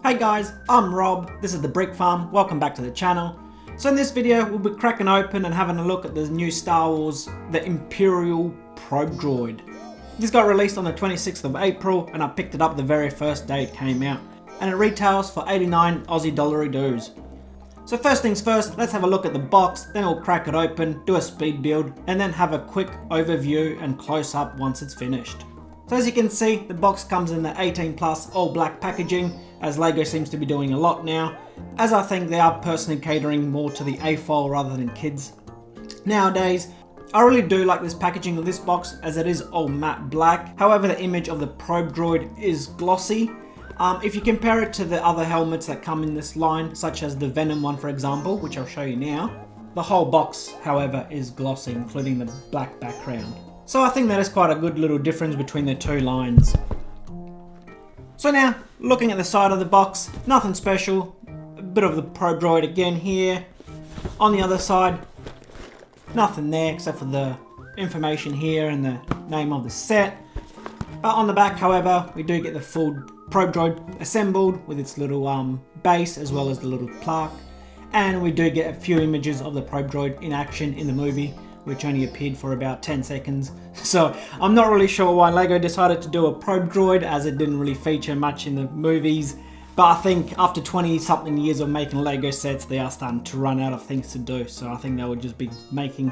Hey guys, I'm Rob, this is the Brick Farm, welcome back to the channel. So in this video we'll be cracking open and having a look at the new Star Wars, the Imperial probe droid. This got released on the 26th of April and I picked it up the very first day it came out. And it retails for 89 Aussie dollary doos. So first things first, let's have a look at the box, then we'll crack it open, do a speed build, and then have a quick overview and close up once it's finished. So as you can see, the box comes in the 18+ all black packaging, as LEGO seems to be doing a lot now, as I think they are personally catering more to the AFOL rather than kids. Nowadays, I really do like this packaging of this box as it is all matte black, however the image of the probe droid is glossy. If you compare it to the other helmets that come in this line, such as the Venom one for example, which I'll show you now, the whole box however is glossy, including the black background. So I think that is quite a good little difference between the two lines. So now, looking at the side of the box, nothing special. A bit of the probe droid again here. On the other side, nothing there except for the information here and the name of the set. But on the back, however, we do get the full probe droid assembled with its little base as well as the little plaque. And we do get a few images of the probe droid in action in the movie, which only appeared for about 10 seconds. So I'm not really sure why LEGO decided to do a probe droid, as it didn't really feature much in the movies. But I think after 20 something years of making LEGO sets, they are starting to run out of things to do. So I think they would just be making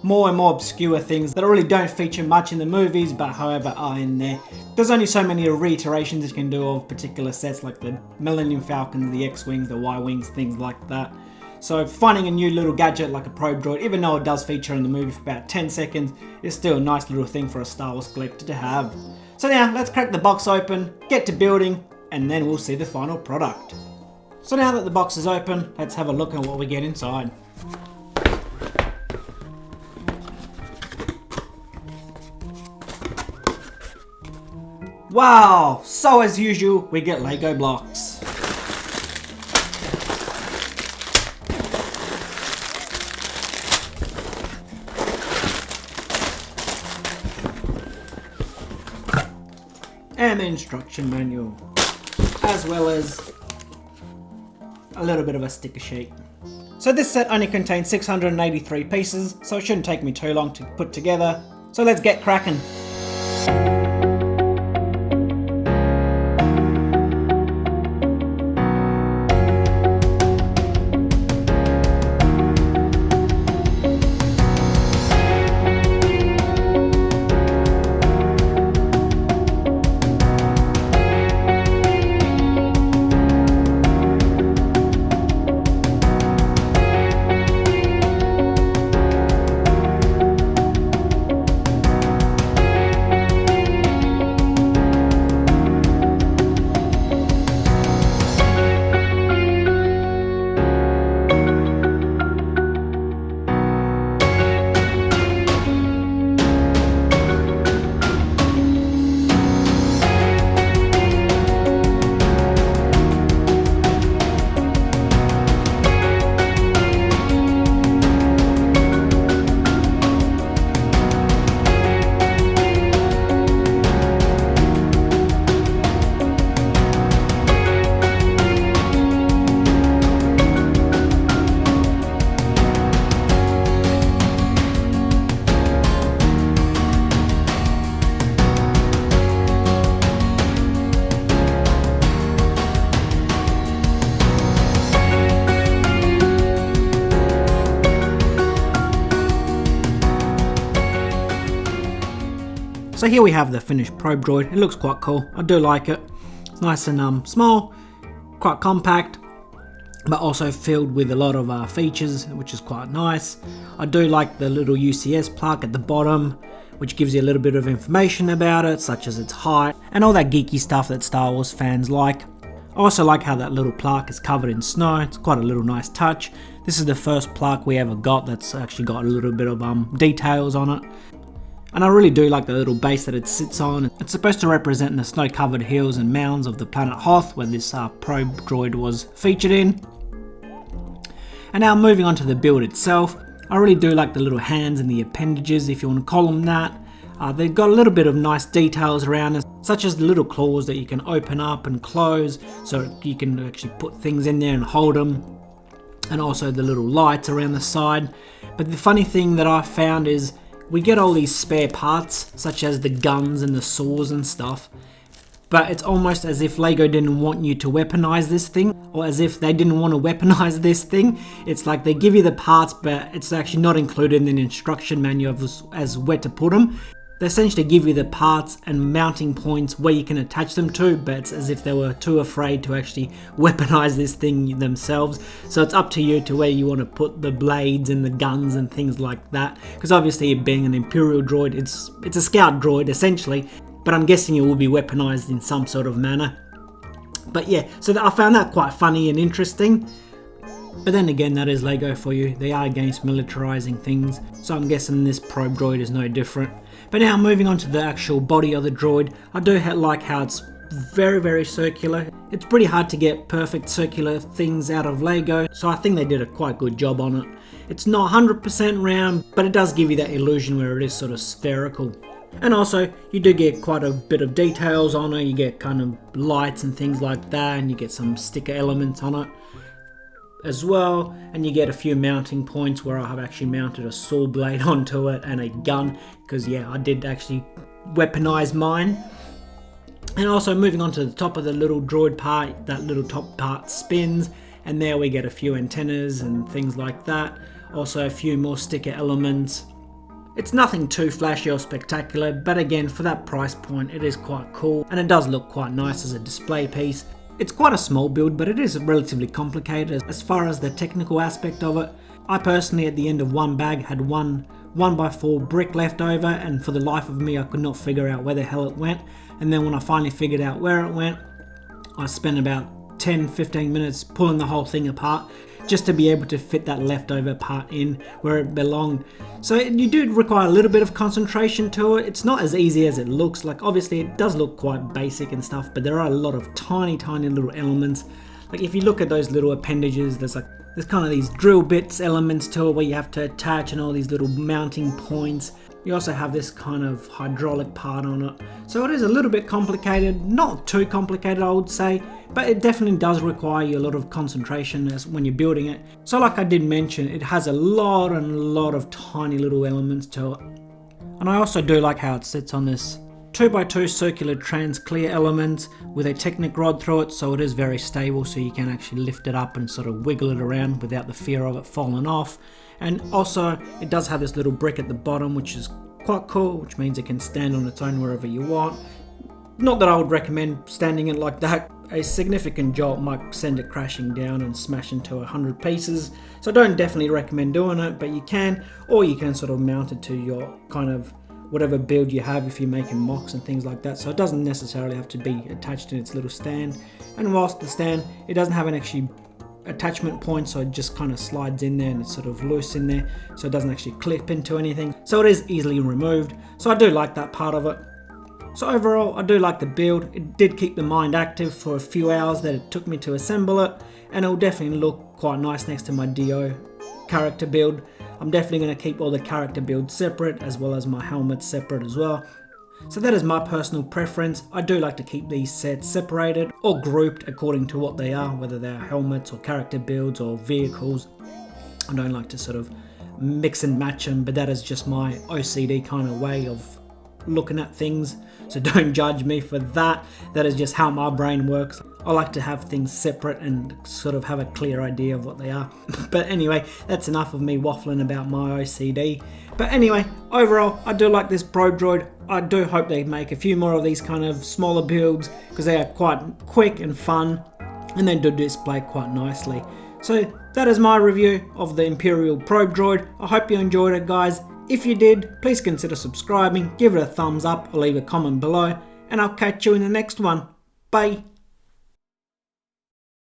more and more obscure things that really don't feature much in the movies, but however are in there. There's only so many reiterations you can do of particular sets, like the Millennium Falcons, the X-Wings, the Y-Wings, things like that. So finding a new little gadget like a probe droid, even though it does feature in the movie for about 10 seconds, is still a nice little thing for a Star Wars collector to have. So now let's crack the box open, get to building, and then we'll see the final product. So now that the box is open, let's have a look at what we get inside. Wow! So as usual, we get LEGO blocks. And the instruction manual, as well as a little bit of a sticker sheet. So this set only contains 683 pieces, so it shouldn't take me too long to put together. So let's get cracking. So here we have the finished probe droid. It looks quite cool. I do like it. It's nice and small, quite compact, but also filled with a lot of features, which is quite nice. I do like the little UCS plaque at the bottom, which gives you a little bit of information about it, such as its height, and all that geeky stuff that Star Wars fans like. I also like how that little plaque is covered in snow. It's quite a little nice touch. This is the first plaque we ever got that's actually got a little bit of details on it. And I really do like the little base that it sits on. It's supposed to represent the snow-covered hills and mounds of the planet Hoth, where this probe droid was featured in. And now moving on to the build itself, I really do like the little hands and the appendages, if you want to call them that. They've got a little bit of nice details around it, such as the little claws that you can open up and close, so you can actually put things in there and hold them, and also the little lights around the side. But the funny thing that I found is we get all these spare parts, such as the guns and the saws and stuff, but it's almost as if LEGO didn't want you to weaponize this thing, or as if they didn't want to weaponize this thing. It's like they give you the parts, but it's actually not included in the instruction manual as where to put them. They essentially give you the parts and mounting points where you can attach them to, but it's as if they were too afraid to actually weaponize this thing themselves. So it's up to you to where you want to put the blades and the guns and things like that. Because obviously, being an Imperial droid, it's a scout droid essentially, but I'm guessing it will be weaponized in some sort of manner. But yeah, so I found that quite funny and interesting. But then again, that is LEGO for you. They are against militarizing things, so I'm guessing this probe droid is no different. But now moving on to the actual body of the droid, I do like how it's very circular. It's pretty hard to get perfect circular things out of LEGO, so I think they did a quite good job on it. It's not 100% round, but it does give you that illusion where it is sort of spherical. And also, you do get quite a bit of details on it. You get kind of lights and things like that, and you get some sticker elements on it as well, and you get a few mounting points where I have actually mounted a saw blade onto it and a gun, because yeah, I did actually weaponize mine. And also moving on to the top of the little droid part, that little top part spins, and there we get a few antennas and things like that. Also a few more sticker elements. It's nothing too flashy or spectacular, but again, for that price point, it is quite cool, and it does look quite nice as a display piece. It's quite a small build, but it is relatively complicated as far as the technical aspect of it. I personally, at the end of one bag, had one 1x4 brick left over, and for the life of me, I could not figure out where the hell it went. And then when I finally figured out where it went, I spent about 10-15 minutes pulling the whole thing apart, just to be able to fit that leftover part in where it belonged. So you do require a little bit of concentration to it. It's not as easy as it looks. Like, obviously it does look quite basic and stuff, but there are a lot of tiny little elements. Like if you look at those little appendages, there's kind of these drill bits elements to it where you have to attach, and all these little mounting points. You also have this kind of hydraulic part on it. So it is a little bit complicated, not too complicated I would say, but it definitely does require you a lot of concentration when you're building it. So like I did mention, it has a lot of tiny little elements to it. And I also do like how it sits on this 2x2 circular trans clear element with a Technic rod through it, so it is very stable, so you can actually lift it up and sort of wiggle it around without the fear of it falling off. And also it does have this little brick at the bottom, which is quite cool, which means it can stand on its own wherever you want. Not that I would recommend standing it like that. A significant jolt might send it crashing down and smash into 100 pieces, so I don't definitely recommend doing it, but you can, or you can sort of mount it to your kind of whatever build you have if you're making mocks and things like that, so it doesn't necessarily have to be attached to its little stand. And whilst the stand, it doesn't have an actually attachment point, so it just kind of slides in there and it's sort of loose in there, so it doesn't actually clip into anything, so it is easily removed. So I do like that part of it. So overall, I do like the build. It did keep the mind active for a few hours that it took me to assemble it, and it will definitely look quite nice next to my DO character build. I'm definitely going to keep all the character builds separate, as well as my helmets separate as well. So that is my personal preference. I do like to keep these sets separated or grouped according to what they are, whether they're helmets or character builds or vehicles. I don't like to sort of mix and match them, but that is just my OCD kind of way of looking at things, so don't judge me for that. That is just how my brain works. I like to have things separate and sort of have a clear idea of what they are. But anyway, that's enough of me waffling about my OCD. But anyway, overall, I do like this probe droid. I do hope they make a few more of these kind of smaller builds, because they are quite quick and fun, and they do display quite nicely. So that is my review of the Imperial probe droid. I hope you enjoyed it, guys. If you did, please consider subscribing, give it a thumbs up, or leave a comment below, and I'll catch you in the next one. Bye!